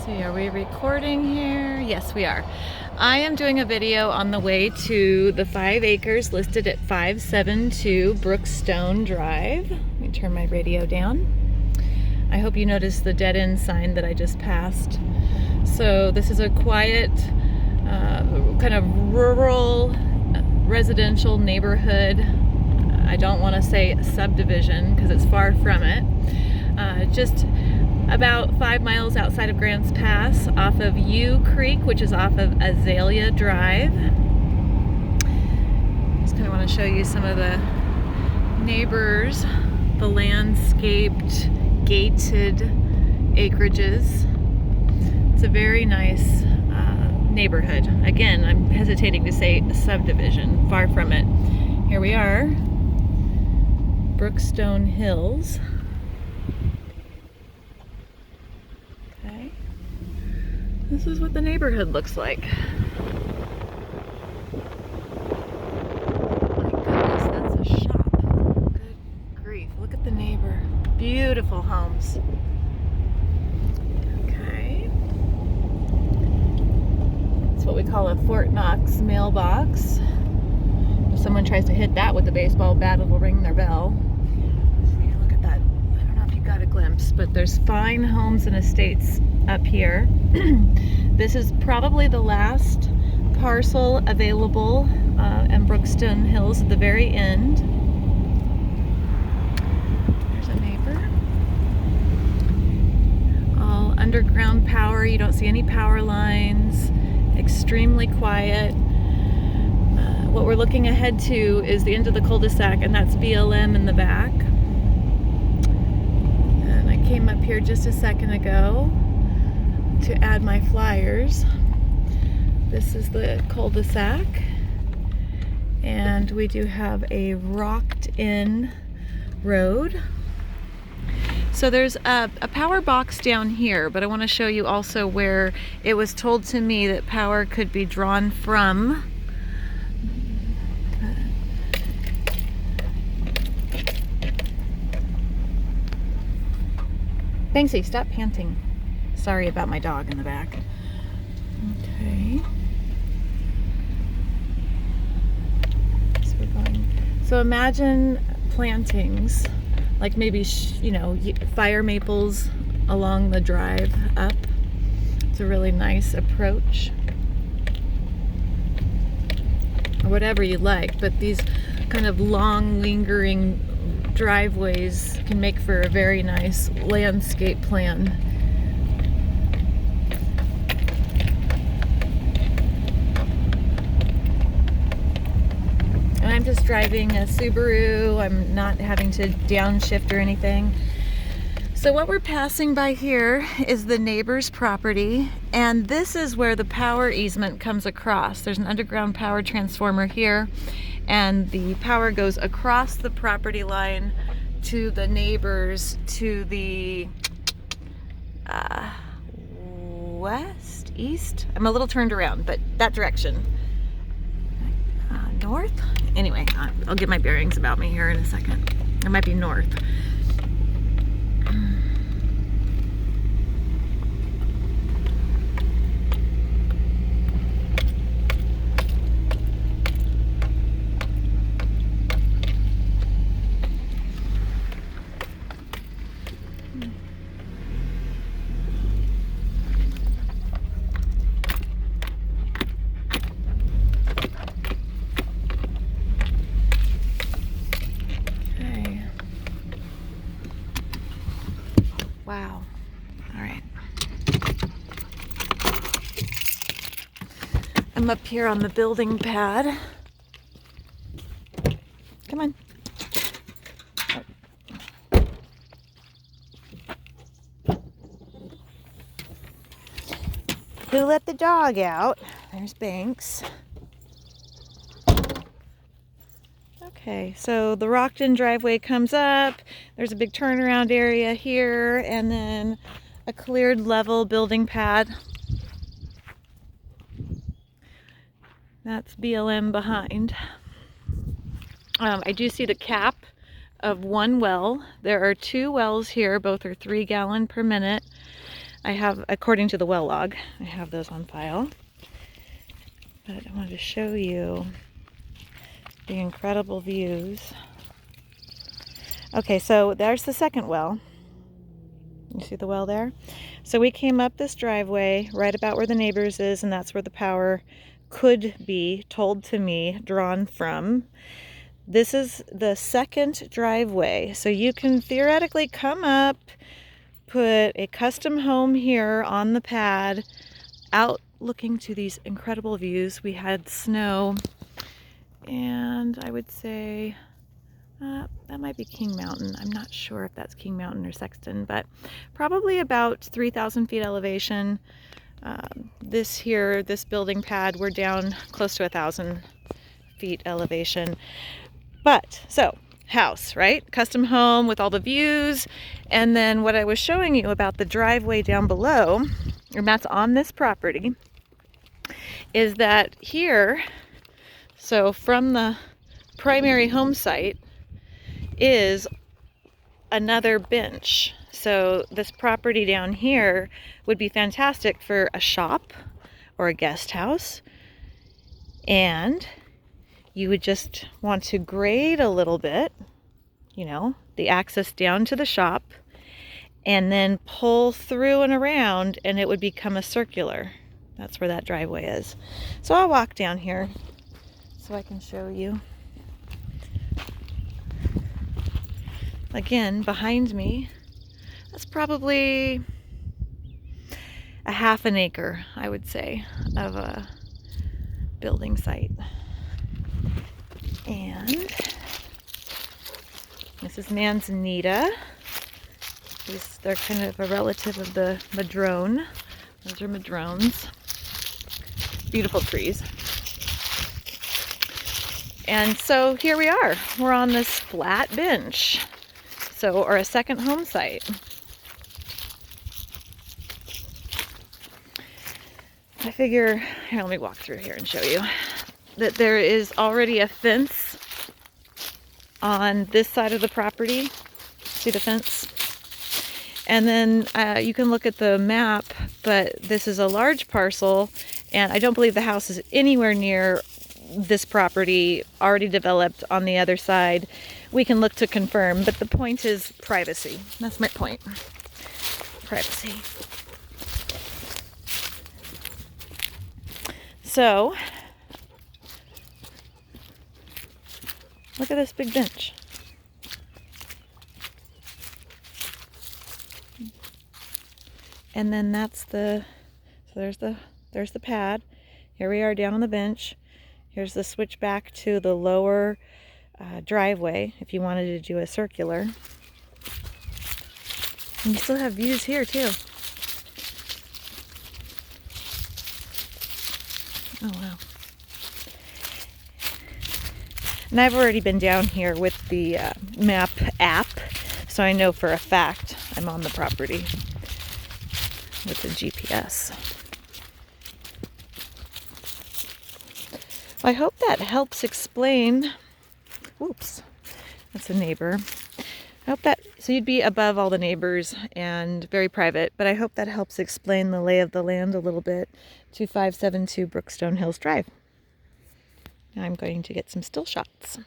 see, are we recording here? Yes, we are. I am doing a video on the way to the 5 acres listed at 572 Brookstone Drive. Let me turn my radio down. I hope you noticed the dead end sign that I just passed. So this is a quiet, kind of rural residential neighborhood. I don't want to say subdivision because it's far from it. Just about 5 miles outside of Grants Pass, off of U Creek, which is off of Azalea Drive. Just kind of want to show you some of the neighbors, the landscaped, gated acreages. It's a very nice neighborhood. Again, I'm hesitating to say subdivision, far from it. Here we are, Brookstone Hills. Okay. This is what the neighborhood looks like. My goodness, that's a shop. Good grief, look at the neighbor. Beautiful homes. Okay. It's what we call a Fort Knox mailbox. If someone tries to hit that with a baseball bat, it'll ring their bell. See, look at that. I don't know if you got a glimpse, but there's fine homes and estates up here. This is probably the last parcel available in Brookstone Hills at the very end. There's a neighbor. All underground power. You don't see any power lines. Extremely quiet. What we're looking ahead to is the end of the cul-de-sac, and that's BLM in the back. And I came up here just a second ago to add my flyers. This is the cul-de-sac, and we do have a rocked-in road. So there's a power box down here, but I want to show you also where it was told to me that power could be drawn from. Banksy, stop panting. Sorry about my dog in the back. Okay. So we're going. So imagine plantings, like maybe, fire maples along the drive up. It's a really nice approach. Or whatever you like, but these kind of long, lingering driveways can make for a very nice landscape plan. And I'm just driving a Subaru. I'm not having to downshift or anything. So what we're passing by here is the neighbor's property, and this is where the power easement comes across. There's an underground power transformer here, and the power goes across the property line to the neighbors to the west, east. I'm a little turned around, but that direction. North? Anyway, I'll get my bearings about me here in a second. It might be north. Wow. All right. I'm up here on the building pad. Come on. Oh. Who let the dog out? There's Banks. Okay, so the rocked-in driveway comes up. There's a big turnaround area here, and then a cleared level building pad. That's BLM behind. I do see the cap of one well. There are two wells here, both are 3 gallon per minute. I have, according to the well log, I have those on file. But I wanted to show you the incredible views. Okay, so there's the second well. You see the well there? So we came up this driveway right about where the neighbors is, and that's where the power could be, told to me, drawn from. This is the second driveway. So you can theoretically come up, put a custom home here on the pad, out looking to these incredible views. We had snow, and I would say that might be King Mountain. I'm not sure if that's King Mountain or Sexton, but probably about 3,000 feet elevation. This building pad, we're down close to 1,000 feet elevation. But, so, house, right? Custom home with all the views. And then what I was showing you about the driveway down below, and that's on this property, is that here, so from the primary home site, is another bench. So this property down here would be fantastic for a shop or a guest house. And you would just want to grade a little bit, you know, the access down to the shop, and then pull through and around, and it would become a circular. That's where that driveway is. So I'll walk down here so I can show you. Again, behind me, that's probably a half an acre, I would say, of a building site. And this is manzanita. They're kind of a relative of the madrone. Those are madrones. Beautiful trees. And so here we are. We're on this flat bench. So, or a second home site. I figure, here, let me walk through here and show you that there is already a fence on this side of the property. See the fence? And then you can look at the map, but this is a large parcel, and I don't believe the house is anywhere near this property, already developed on the other side. We can look to confirm, but the point is privacy. That's my point. Privacy. So, look at this big bench. And then that's so there's the pad. Here we are down on the bench. Here's the switch back to the lower driveway if you wanted to do a circular. And you still have views here too. Oh wow. And I've already been down here with the map app, so I know for a fact I'm on the property with the GPS. Well, I hope that helps explain. Oops, that's a neighbor. I hope that, so you'd be above all the neighbors and very private, but I hope that helps explain the lay of the land a little bit to 572 Brookstone Hills Drive. Now I'm going to get some still shots.